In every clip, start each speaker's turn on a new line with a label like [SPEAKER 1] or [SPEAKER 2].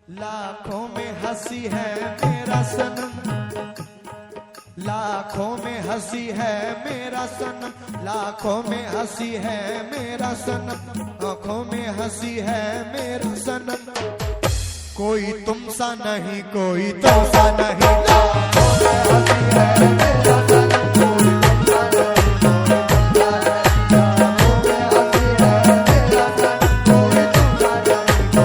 [SPEAKER 1] लाखों में हंसी है मेरा सनम, लाखों में हंसी है मेरा सनम, लाखों में हंसी है मेरा सनम, आंखों में हंसी है मेरा सनम। कोई तुम सा नहीं, कोई तुम सा नहीं, लाखों में हंसी है मेरा सनम, कोई तुम सा नहीं।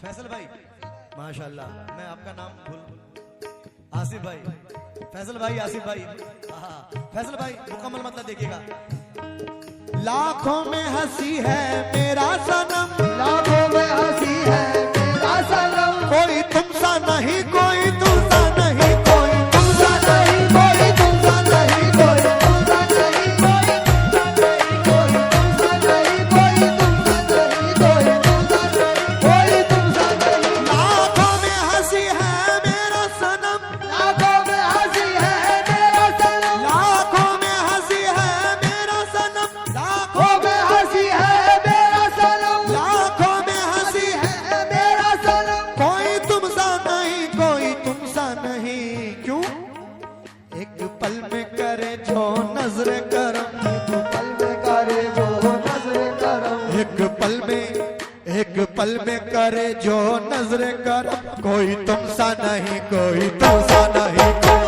[SPEAKER 1] फैसल भाई माशाल्लाह, मैं आपका नाम भूल, आसिफ भाई, फैसल भाई, आसिफ भाई, फैसल भाई मुकम्मल मतलब देखिएगा। लाखों में हंसी है मेरा सनम, लाखों में हंसी है मेरा सनम, कोई तुम सा नहीं, कोई तुम सा नहीं, कोई तुम सा नहीं, कोई तुम सा नहीं, कोई तुम सा नहीं, कोई तुम सा नहीं, कोई तुम सा नहीं, कोई तुम सा नहीं, कोई तुम सा नहीं, कोई तुम सा नहीं। लाखों में हंसी है मेरा सनम, लाखों में हंसी है मेरा सनम, लाखों में हंसी है मेरा सनम, लाखों में हंसी है मेरा सनम, लाखों में हंसी है मेरा सनम, कोई तुम सा नहीं, कोई तुम सा नहीं। क्यों? एक पल में करे जो नजर करम, एक पल में करे जो नजर करम, एक पल में करे जो नजर करम, कोई तुम सा नहीं, कोई तुम सा नहीं, कोई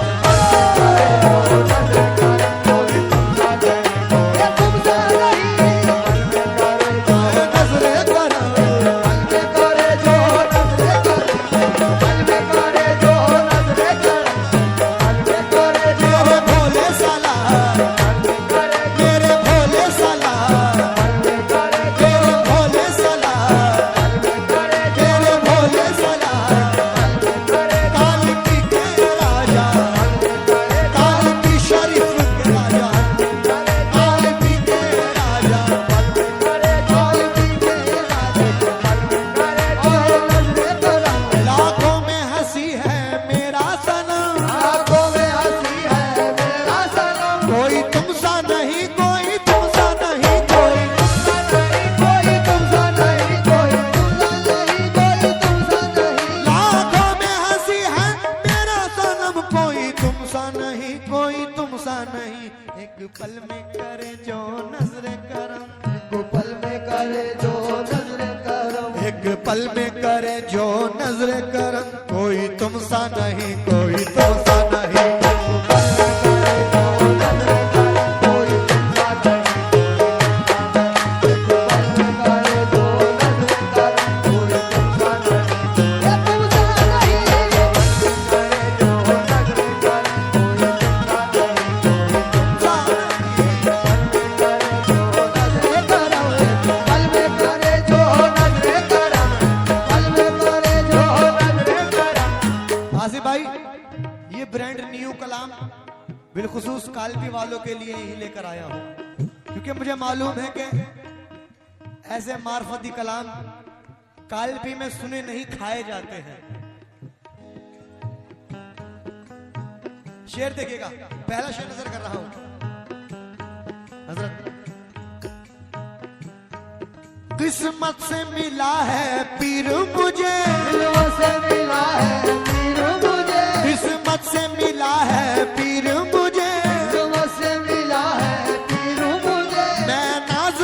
[SPEAKER 1] एक पल में करे जो नजर करम, एक पल में करे जो नजर करम, एक पल में करे जो नजर करम, कोई तुम सा नहीं, कोई तुम सा नहीं। भाई ये ब्रांड न्यू कलाम बिलखुसूस कालपी वालों के लिए ही लेकर आया हूं, क्योंकि मुझे मालूम है कि ऐसे मार्फती कलाम कालपी में सुने नहीं, खाए जाते हैं। शेर देखिएगा, पहला शेर नजर कर रहा हूं। हजरत किस्मत से मिला है पीर मुझे, किस्मत से मिला है पीर मुझे, किस्मत से मिला है पीर मुझे, किस्मत से मिला है पीर मुझे, मैं नाज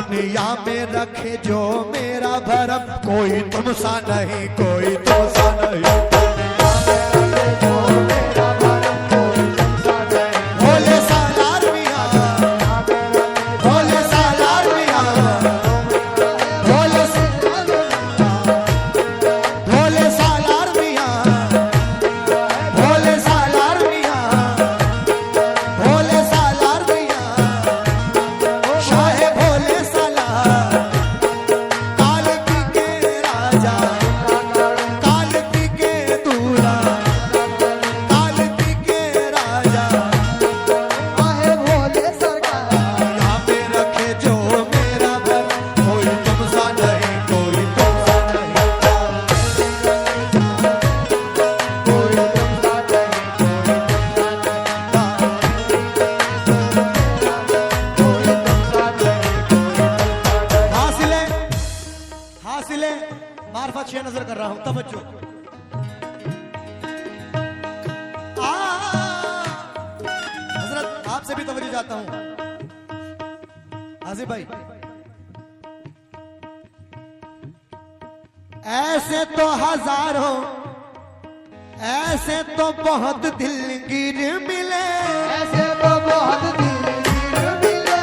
[SPEAKER 1] दुनिया में रखे जो मेरा भरम, कोई तुमसा नहीं, कोई तुमसा नहीं। भोले सालार मियां, भोले सालार मियां, भोले भोले सालार मियां, भोले सालार मियां, भोले सालार मियां, शाह भोले सालार, काल की के राजा, काल की के दूल्हा, काल की के राजा,
[SPEAKER 2] आहे भोले सरकार
[SPEAKER 1] यहाँ पे रखे जो मेरा भर, कोई तुमसा नहीं, कोई तुमसा नहीं।
[SPEAKER 2] कोई तुमसा नहीं,
[SPEAKER 1] हासिले हासिले मार्फत छह नजर कर रहा हूं, तवज्जो। हजरत आपसे भी तवज्जो चाहता हूं। आसिफ भाई, ऐसे तो हजारों, ऐसे तो बहुत दिलगीर मिले,
[SPEAKER 2] ऐसे तो बहुत दिलगीर मिले,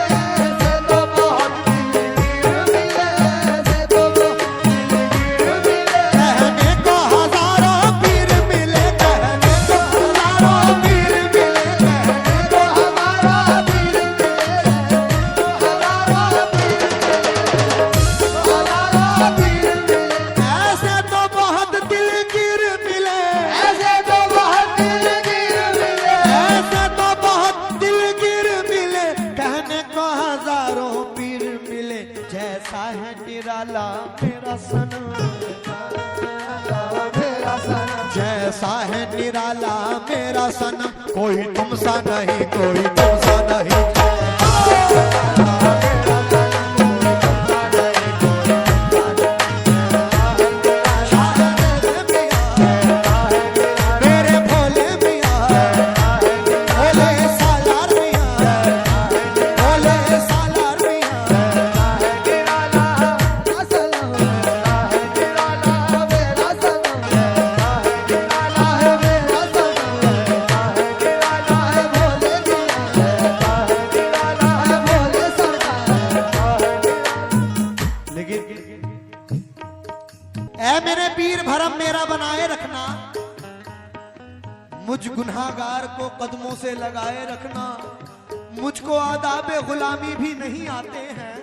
[SPEAKER 2] ऐसे तो बहुत दिलगीर मिले, ऐसे तो बहुत दिलगीर मिले।
[SPEAKER 1] कहने को हजारों पीर मिले, कहने को हजारों पीर मिले,
[SPEAKER 2] कहने को हमारा पीर मिले, हमारा पीर मिले, हमारा पीर मिले।
[SPEAKER 1] ऐसे तो बहुत दिलगीर मिले,
[SPEAKER 2] ऐसे तो बहुत दिलगीर मिले,
[SPEAKER 1] ऐसे तो बहुत दिलगीर मिले, कहने को हजारों पीर मिले। जैसा है निराला मेरा सनम,
[SPEAKER 2] मेरा सनम
[SPEAKER 1] जैसा है निराला मेरा सनम, कोई तुमसा नहीं, कोई तुमसा नहीं। मेरे भोले मियां, भोले सालार मियां, भोले सालार मियां,
[SPEAKER 2] निराला सनम है, निराला मेरा सनम है, निराला है मेरा सनम है, निराला है भोले मियां है, निराला है भोले सरकार है।
[SPEAKER 1] लेकिन ऐ मेरे पीर भरम मेरा बनाए रखना, मुझ गुनाहगार को कदमों से लगाए रखना। मुझको आदाबे गुलामी भी नहीं आते हैं,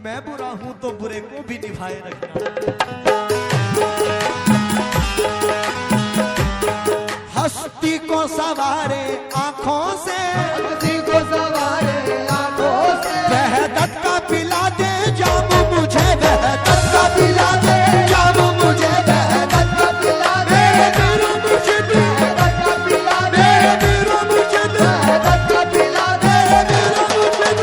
[SPEAKER 1] मैं बुरा हूं तो बुरे को भी निभाए रखना। हस्ती को सवारे आंखों से,
[SPEAKER 2] हस्ती को सवारे आंखों से,
[SPEAKER 1] वहदत का पिला दे जाम मुझे, वहदत का पिला दे जाम मुझे, वहदत का पिला दे मेरा मुर्शिद,
[SPEAKER 2] वहदत का पिला दे,
[SPEAKER 1] मेरा मुर्शिद,
[SPEAKER 2] वहदत का पिला दे,
[SPEAKER 1] मेरा मुर्शिद,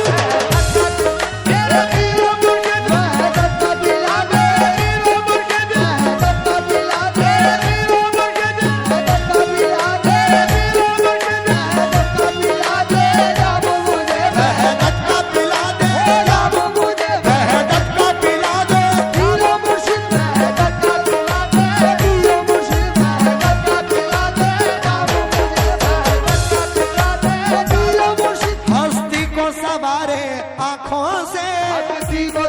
[SPEAKER 2] मेरा पीर मुर्शिद, वहदत का पिला दे,
[SPEAKER 1] मेरा मुर्शिद,
[SPEAKER 2] वहदत का पिला दे,
[SPEAKER 1] मेरा मुर्शिद,
[SPEAKER 2] वहदत का पिला दे,
[SPEAKER 1] मेरा मुर्शिद,
[SPEAKER 2] वहदत का पिला दे, जाम मुझे,
[SPEAKER 1] वहदत का पिला दे
[SPEAKER 2] जाम मुझे,
[SPEAKER 1] वहदत का पिला दे
[SPEAKER 2] पीर मुर्शिद, वहदत का पिला दे, पीर मुर्शिद, वहदत का पिला दे, जाम मुझे, वहदत का पिला दे, पीर मुर्शिद,
[SPEAKER 1] हस्ती को सवारे आंखों से,
[SPEAKER 2] हस्ती को